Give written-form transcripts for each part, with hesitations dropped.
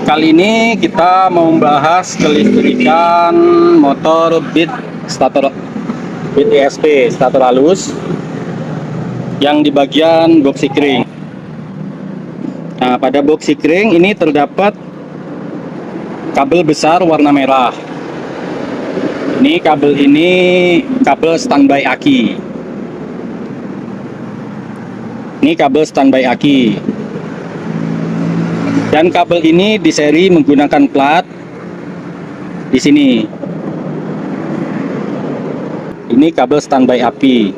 Kali ini kita mau membahas kelistrikan motor Beat ESP stator halus yang di bagian box sikring. Nah, pada box sikring ini terdapat kabel besar warna merah. Ini kabel standby aki. Ini kabel standby aki. Dan kabel ini diseri menggunakan plat di sini. Ini kabel standby aki.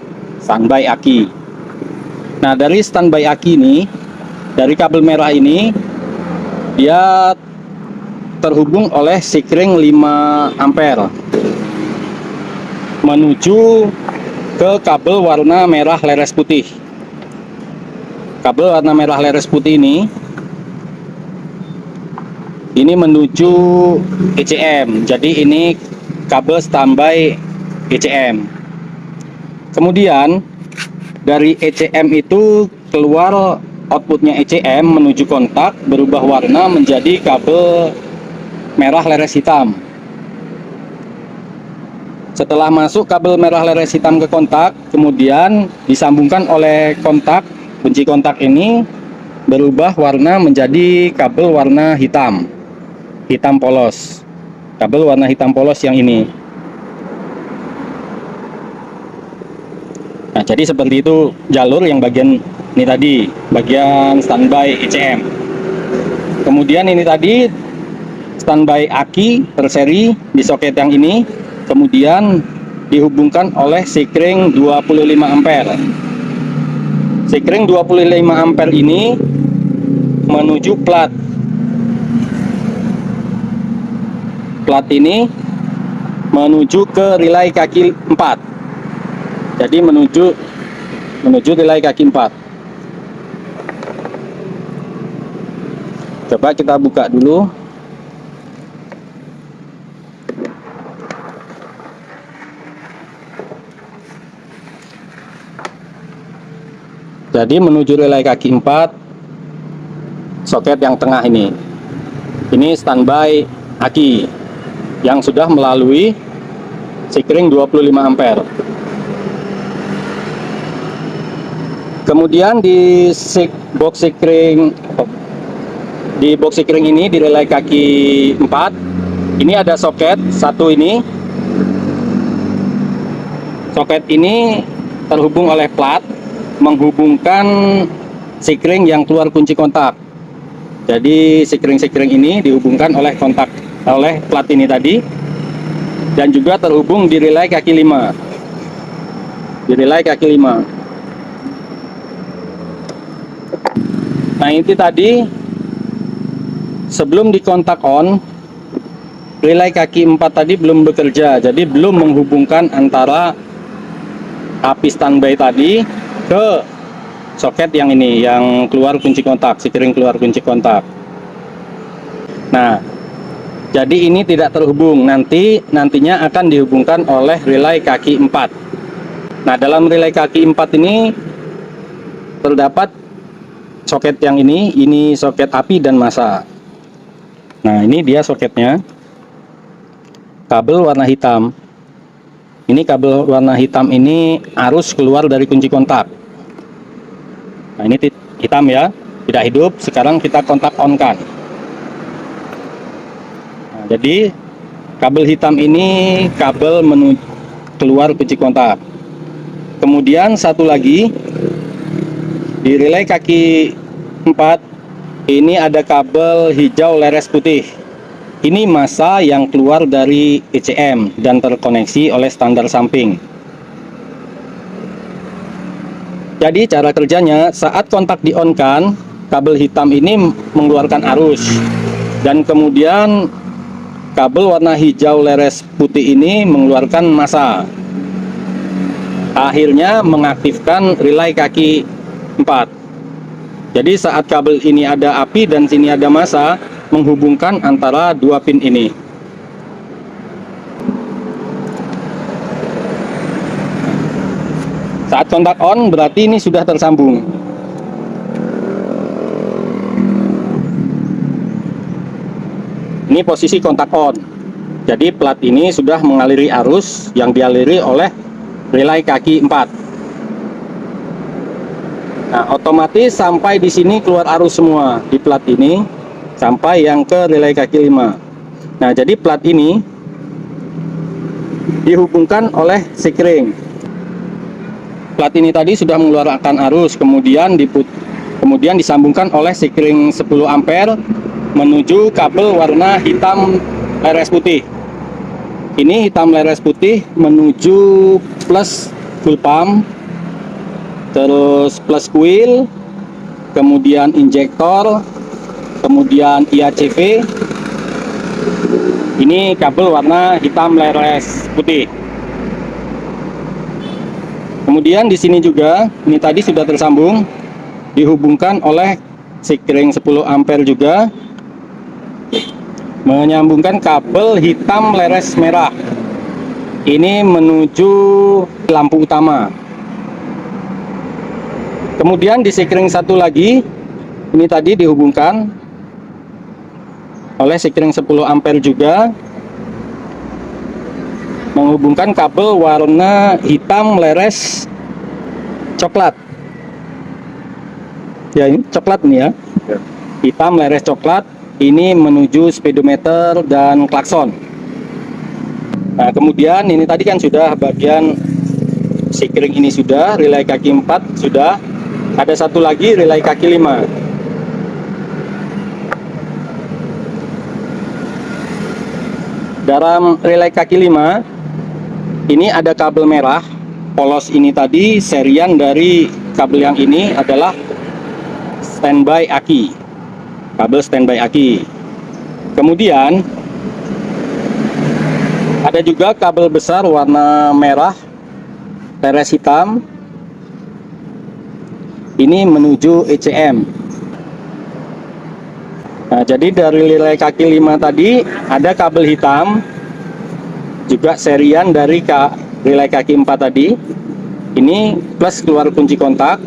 Nah, dari standby aki ini, dari kabel merah ini, dia terhubung oleh sikring 5 ampere menuju ke kabel warna merah leres putih. Kabel warna merah leres putih ini menuju ECM. Jadi ini kabel standby ECM. Kemudian dari ECM itu keluar outputnya ECM menuju kontak, berubah warna menjadi kabel merah leres hitam. Setelah masuk kabel merah leres hitam ke kontak, kemudian disambungkan oleh kontak, kunci kontak ini berubah warna menjadi kabel warna hitam polos. Kabel warna hitam polos yang ini. Nah, jadi seperti itu jalur yang bagian ini tadi, bagian standby ECM. Kemudian ini tadi standby aki terseri di soket yang ini, kemudian dihubungkan oleh sikring 25 ampere. Sikring 25 ampere ini menuju plat. Plat ini menuju ke relay kaki 4. Jadi menuju relay kaki 4. Coba kita buka dulu. Jadi menuju relay kaki 4, soket yang tengah ini. Ini standby aki yang sudah melalui sikring 25 ampere. Kemudian di box sikring ini, di relay kaki 4, ini ada soket satu ini. Soket ini terhubung oleh plat menghubungkan sikring yang keluar kunci kontak. Jadi sikring-sikring ini dihubungkan oleh plat ini tadi, dan juga terhubung di relay kaki 5. Di relay kaki 5. Nah, ini tadi sebelum dikontak on, relay kaki 4 tadi belum bekerja, jadi belum menghubungkan antara api standby tadi ke soket yang ini, yang keluar kunci kontak, sikring keluar kunci kontak. Nah, jadi ini tidak terhubung, nantinya akan dihubungkan oleh relay kaki 4. Nah, dalam relay kaki 4 ini terdapat soket yang ini soket api dan massa. Nah, ini dia soketnya. Kabel warna hitam. Ini kabel warna hitam ini arus keluar dari kunci kontak. Nah, ini hitam ya, tidak hidup. Sekarang kita kontak on kan. Nah, jadi kabel hitam ini kabel menuju keluar kunci kontak. Kemudian satu lagi di relay kaki 4 ini ada kabel hijau leres putih. Ini massa yang keluar dari ECM dan terkoneksi oleh standar samping. Jadi cara kerjanya, saat kontak di-on-kan, kabel hitam ini mengeluarkan arus, dan kemudian kabel warna hijau leres putih ini mengeluarkan massa. Akhirnya mengaktifkan relay kaki 4. Jadi saat kabel ini ada api dan sini ada massa, menghubungkan antara dua pin ini. Saat kontak on berarti ini sudah tersambung. Ini posisi kontak on. Jadi plat ini sudah mengaliri arus yang dialiri oleh relay kaki 4. Nah, otomatis sampai di sini keluar arus semua di plat ini sampai yang ke relay kaki 5. Nah, jadi plat ini dihubungkan oleh sekring. Plat ini tadi sudah mengeluarkan arus, kemudian disambungkan oleh sekring 10 ampere menuju kabel warna hitam leres putih. Ini hitam leres putih menuju plus full pump, terus plus coil, kemudian injektor, kemudian IACV. Ini kabel warna hitam leres putih. Kemudian di sini juga, ini tadi sudah tersambung, dihubungkan oleh sekring 10 ampere juga, menyambungkan kabel hitam leres merah. Ini menuju lampu utama. Kemudian di sekring satu lagi, ini tadi dihubungkan oleh sekring 10 ampere juga, menghubungkan kabel warna hitam leres coklat. Ya, ini coklat nih ya. Hitam leres coklat. Ini menuju speedometer dan klakson. Nah, kemudian ini tadi kan sudah bagian sekring ini sudah, relay kaki 4 sudah. Ada satu lagi relay kaki 5. Dalam relay kaki 5 ini ada kabel merah. Polos ini tadi serian dari kabel yang ini adalah standby aki. Kabel standby aki. Kemudian ada juga kabel besar warna merah leres hitam. Ini menuju ECM. Nah, jadi dari relay kaki 5 tadi ada kabel hitam juga serian dari relay kaki 4 tadi. Ini plus keluar kunci kontak.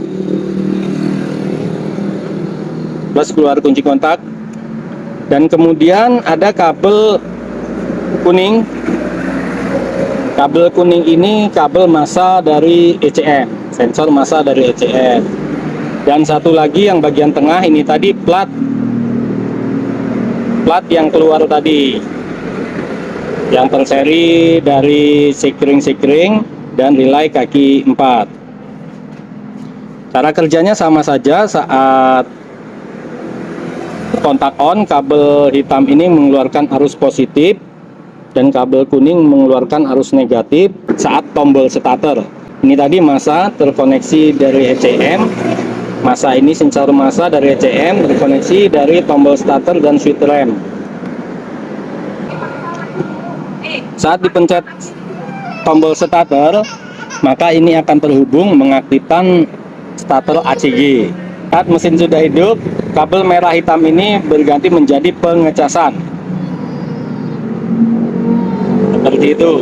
Plus keluar kunci kontak, dan kemudian ada kabel kuning. Kabel kuning ini kabel massa dari ECM, sensor massa dari ECM. Dan satu lagi yang bagian tengah ini tadi plat yang keluar tadi, yang terseri dari sekring dan relay kaki 4. Cara kerjanya sama saja. Saat kontak on, kabel hitam ini mengeluarkan arus positif dan kabel kuning mengeluarkan arus negatif saat tombol starter. Ini tadi massa terkoneksi dari ECM. Massa ini sensor massa dari ECM terkoneksi dari tombol starter dan switch rem. Saat dipencet tombol starter, maka ini akan terhubung mengaktifkan starter ACG. Saat mesin sudah hidup, kabel merah hitam ini berganti menjadi pengecasan. Seperti itu.